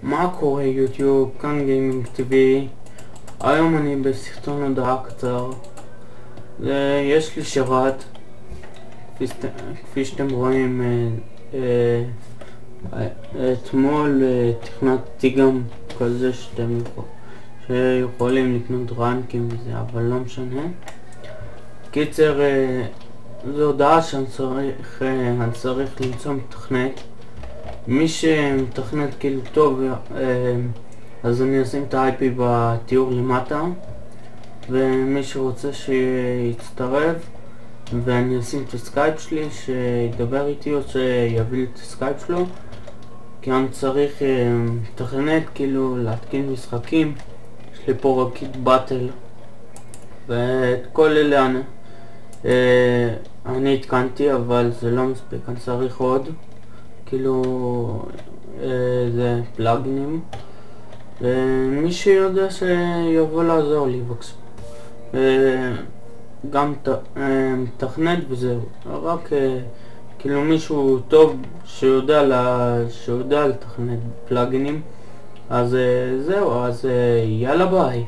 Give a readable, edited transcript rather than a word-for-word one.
מה קורה יוטיוב, כאן גיימינג טבעי. היום אני בסרטון הודעה קצר. יש לי שרת, כפי שאתם רואים. אתמול תכנתתי גם כזה שאתם שיכולים לקנות רנקים וזה, אבל לא משנה. קיצר, זו הודעה שאני צריך למצוא מתכנת. מי שמתכנת כאילו טוב, אז אני אשים את ה-IP בתיאור למטה, ומי שרוצה שיצטרף, ואני אשים את הסקייפ שלי שידבר איתי או שיביא לי את הסקייפ שלו, כי אני צריך מתכנת כאילו להתקין משחקים. יש לי פה רקיט באטל ואת כל אלה אני התקנתי, אבל זה לא מספיק, אני צריך עוד כאילו זה פלאגינים, ומי שיודע שיבוא לעזור לי בבקשה. גם מתכנת וזהו, רק כאילו מישהו טוב שיודע לתכנת פלאגינים. אז זהו, אז יאללה ביי.